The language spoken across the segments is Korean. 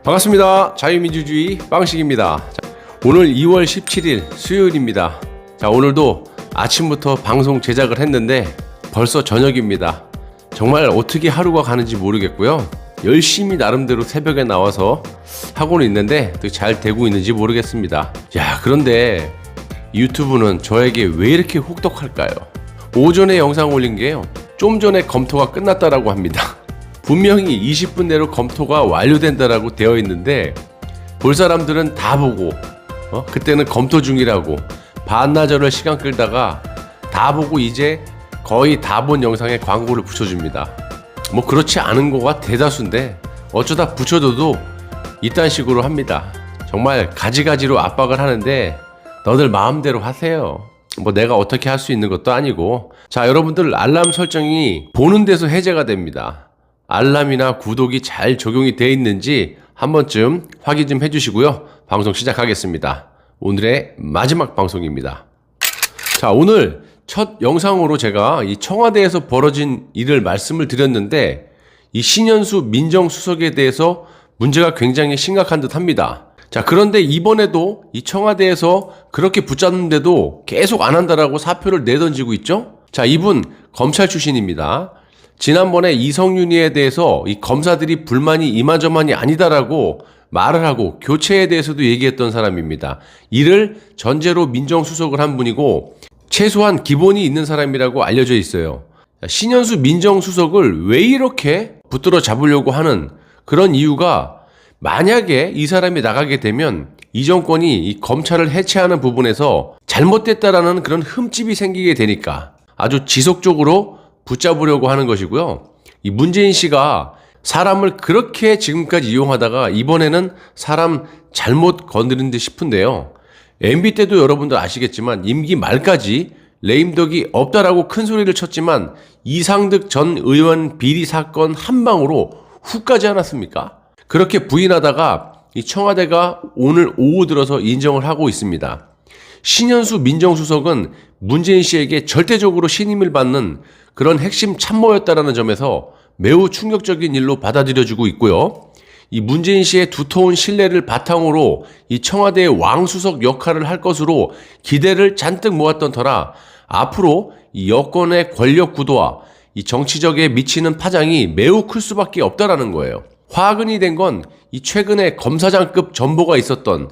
반갑습니다. 자유민주주의 빵식입니다. 오늘 2월 17일 수요일입니다. 자, 오늘도 아침부터 방송 제작을 했는데 벌써 저녁입니다. 정말 어떻게 하루가 가는지 모르겠고요. 열심히 나름대로 새벽에 나와서 하고는 있는데 잘 되고 있는지 모르겠습니다. 야, 그런데 유튜브는 저에게 왜 이렇게 혹독할까요? 오전에 영상 올린 게요, 좀 전에 검토가 끝났다라고 합니다. 분명히 20분 내로 검토가 완료된다라고 되어 있는데 볼 사람들은 다 보고 그때는 검토 중이라고 반나절을 시간 끌다가 다 보고 이제 거의 다 본 영상에 광고를 붙여줍니다. 뭐 그렇지 않은 거가 대다수인데 어쩌다 붙여줘도 이딴 식으로 합니다. 정말 가지가지로 압박을 하는데 너들 마음대로 하세요. 뭐 내가 어떻게 할 수 있는 것도 아니고. 자, 여러분들 알람 설정이 보는 데서 해제가 됩니다. 알람이나 구독이 잘 적용이 되어 있는지 한 번쯤 확인 좀 해주시고요. 방송 시작하겠습니다. 오늘의 마지막 방송입니다. 자, 오늘 첫 영상으로 제가 이 청와대에서 벌어진 일을 말씀을 드렸는데 이 신현수 민정수석에 대해서 문제가 굉장히 심각한 듯 합니다. 자, 그런데 이번에도 이 청와대에서 그렇게 붙잡는데도 계속 안 한다라고 사표를 내던지고 있죠? 자, 이분 검찰 출신입니다. 지난번에 이성윤이에 대해서 이 검사들이 불만이 이만저만이 아니다라고 말을 하고 교체에 대해서도 얘기했던 사람입니다. 이를 전제로 민정수석을 한 분이고 최소한 기본이 있는 사람이라고 알려져 있어요. 신현수 민정수석을 왜 이렇게 붙들어 잡으려고 하는 그런 이유가, 만약에 이 사람이 나가게 되면 이 정권이 이 검찰을 해체하는 부분에서 잘못됐다라는 그런 흠집이 생기게 되니까 아주 지속적으로 붙잡으려고 하는 것이고요. 이 문재인 씨가 사람을 그렇게 지금까지 이용하다가 이번에는 사람 잘못 건드린 듯 싶은데요. MB 때도 여러분들 아시겠지만 임기 말까지 레임덕이 없다라고 큰 소리를 쳤지만 이상득 전 의원 비리 사건 한 방으로 훅 가지 않았습니까? 그렇게 부인하다가 이 청와대가 오늘 오후 들어서 인정을 하고 있습니다. 신현수 민정수석은 문재인 씨에게 절대적으로 신임을 받는 그런 핵심 참모였다라는 점에서 매우 충격적인 일로 받아들여지고 있고요. 이 문재인 씨의 두터운 신뢰를 바탕으로 이 청와대의 왕수석 역할을 할 것으로 기대를 잔뜩 모았던 터라 앞으로 이 여권의 권력 구도와 이 정치적에 미치는 파장이 매우 클 수밖에 없다라는 거예요. 화근이 된 건 이 최근에 검사장급 전보가 있었던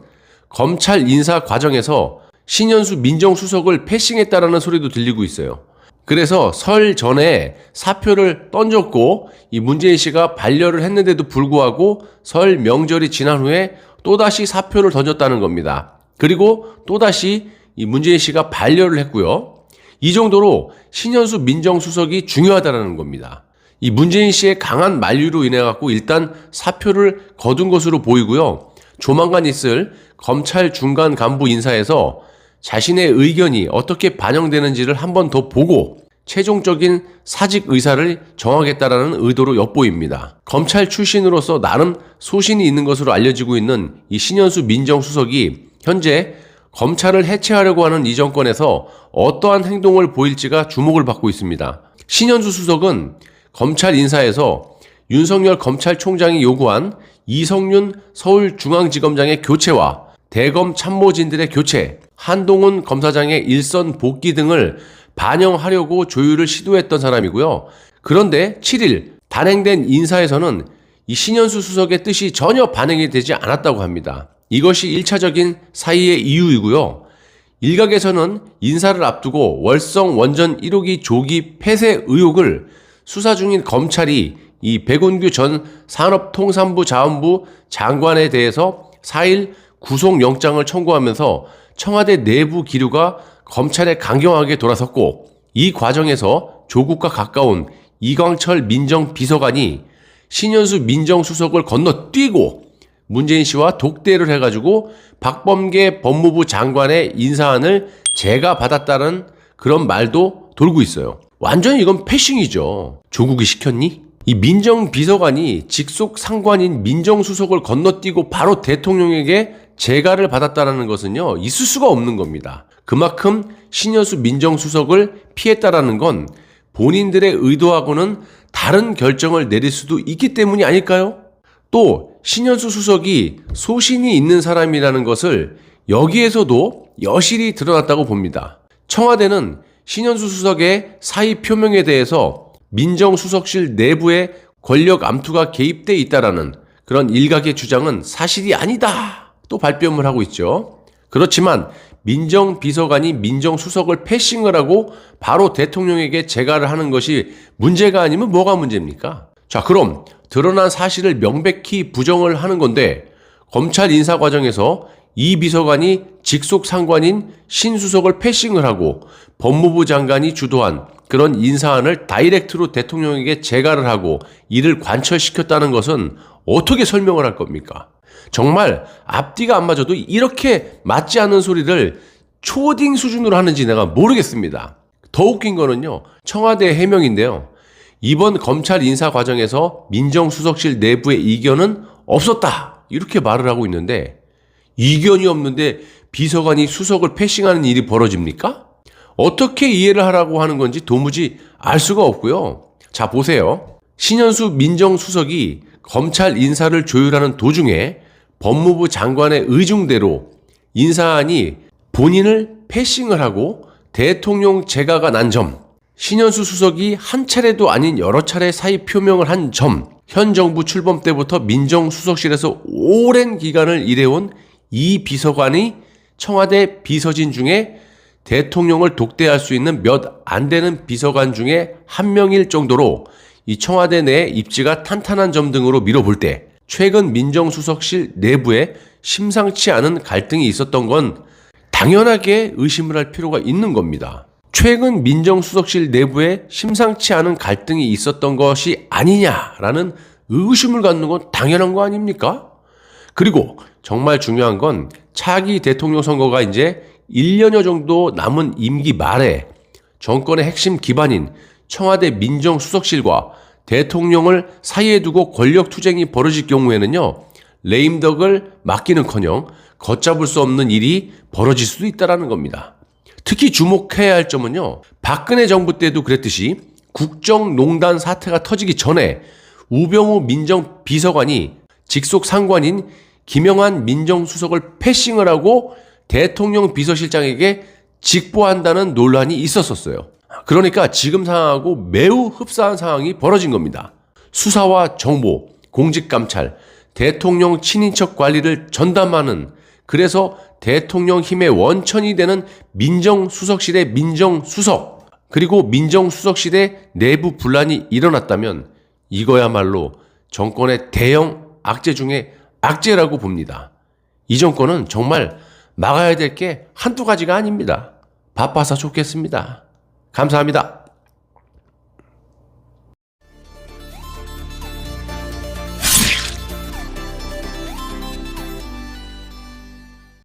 검찰 인사 과정에서 신현수 민정수석을 패싱했다라는 소리도 들리고 있어요. 그래서 설 전에 사표를 던졌고 이 문재인 씨가 반려를 했는데도 불구하고 설 명절이 지난 후에 또다시 사표를 던졌다는 겁니다. 그리고 또다시 이 문재인 씨가 반려를 했고요. 이 정도로 신현수 민정수석이 중요하다는 겁니다. 이 문재인 씨의 강한 만류로 인해 갖고 일단 사표를 거둔 것으로 보이고요. 조만간 있을 검찰 중간 간부 인사에서 자신의 의견이 어떻게 반영되는지를 한 번 더 보고 최종적인 사직 의사를 정하겠다라는 의도로 엿보입니다. 검찰 출신으로서 나름 소신이 있는 것으로 알려지고 있는 이 신현수 민정수석이 현재 검찰을 해체하려고 하는 이 정권에서 어떠한 행동을 보일지가 주목을 받고 있습니다. 신현수 수석은 검찰 인사에서 윤석열 검찰총장이 요구한 이성윤 서울중앙지검장의 교체와 대검 참모진들의 교체, 한동훈 검사장의 일선 복귀 등을 반영하려고 조율을 시도했던 사람이고요. 그런데 7일 단행된 인사에서는 이 신현수 수석의 뜻이 전혀 반영이 되지 않았다고 합니다. 이것이 1차적인 사의의 이유이고요. 일각에서는 인사를 앞두고 월성 원전 1호기 조기 폐쇄 의혹을 수사 중인 검찰이 이 백운규 전 산업통상부 자원부 장관에 대해서 4일 구속영장을 청구하면서 청와대 내부 기류가 검찰에 강경하게 돌아섰고, 이 과정에서 조국과 가까운 이광철 민정비서관이 신현수 민정수석을 건너뛰고 문재인 씨와 독대를 해가지고 박범계 법무부 장관의 인사안을 제가 받았다는 그런 말도 돌고 있어요. 완전히 이건 패싱이죠. 조국이 시켰니? 이 민정비서관이 직속 상관인 민정수석을 건너뛰고 바로 대통령에게 재가를 받았다는 것은요, 있을 수가 없는 겁니다. 그만큼 신현수 민정수석을 피했다라는 건 본인들의 의도하고는 다른 결정을 내릴 수도 있기 때문이 아닐까요? 또 신현수 수석이 소신이 있는 사람이라는 것을 여기에서도 여실히 드러났다고 봅니다. 청와대는 신현수 수석의 사의 표명에 대해서 민정수석실 내부의 권력 암투가 개입돼 있다라는 그런 일각의 주장은 사실이 아니다 또 발뺌을 하고 있죠. 그렇지만 민정비서관이 민정수석을 패싱을 하고 바로 대통령에게 재가를 하는 것이 문제가 아니면 뭐가 문제입니까? 자, 그럼 드러난 사실을 명백히 부정을 하는 건데 검찰 인사 과정에서 이 비서관이 직속 상관인 신수석을 패싱을 하고 법무부 장관이 주도한 그런 인사안을 다이렉트로 대통령에게 재가를 하고 이를 관철시켰다는 것은 어떻게 설명을 할 겁니까? 정말 앞뒤가 안 맞아도 이렇게 맞지 않는 소리를 초딩 수준으로 하는지 내가 모르겠습니다. 더 웃긴 거는요, 청와대 해명인데요. 이번 검찰 인사 과정에서 민정수석실 내부의 이견은 없었다 이렇게 말을 하고 있는데 이견이 없는데 비서관이 수석을 패싱하는 일이 벌어집니까? 어떻게 이해를 하라고 하는 건지 도무지 알 수가 없고요. 자, 보세요. 신현수 민정수석이 검찰 인사를 조율하는 도중에 법무부 장관의 의중대로 인사안이 본인을 패싱을 하고 대통령 재가가 난 점, 신현수 수석이 한 차례도 아닌 여러 차례 사의 표명을 한 점, 현 정부 출범 때부터 민정수석실에서 오랜 기간을 일해온 이 비서관이 청와대 비서진 중에 대통령을 독대할 수 있는 몇 안 되는 비서관 중에 한 명일 정도로 이 청와대 내 입지가 탄탄한 점 등으로 미뤄볼 때 최근 민정수석실 내부에 심상치 않은 갈등이 있었던 건 당연하게 의심을 할 필요가 있는 겁니다. 최근 민정수석실 내부에 심상치 않은 갈등이 있었던 것이 아니냐라는 의심을 갖는 건 당연한 거 아닙니까? 그리고 정말 중요한 건 차기 대통령 선거가 이제 1년여 정도 남은 임기 말에 정권의 핵심 기반인 청와대 민정수석실과 대통령을 사이에 두고 권력투쟁이 벌어질 경우에는요, 레임덕을 맡기는커녕 걷잡을 수 없는 일이 벌어질 수도 있다는 겁니다. 특히 주목해야 할 점은요, 박근혜 정부 때도 그랬듯이 국정농단 사태가 터지기 전에 우병우 민정비서관이 직속 상관인 김영한 민정수석을 패싱을 하고 대통령 비서실장에게 직보한다는 논란이 있었어요. 그러니까 지금 상황하고 매우 흡사한 상황이 벌어진 겁니다. 수사와 정보, 공직감찰, 대통령 친인척 관리를 전담하는, 그래서 대통령 힘의 원천이 되는 민정수석실의 민정수석, 그리고 민정수석실의 내부 분란이 일어났다면 이거야말로 정권의 대형 악재 중에 악재라고 봅니다. 이 정권은 정말 막아야 될 게 한두 가지가 아닙니다. 바빠서 좋겠습니다. 감사합니다.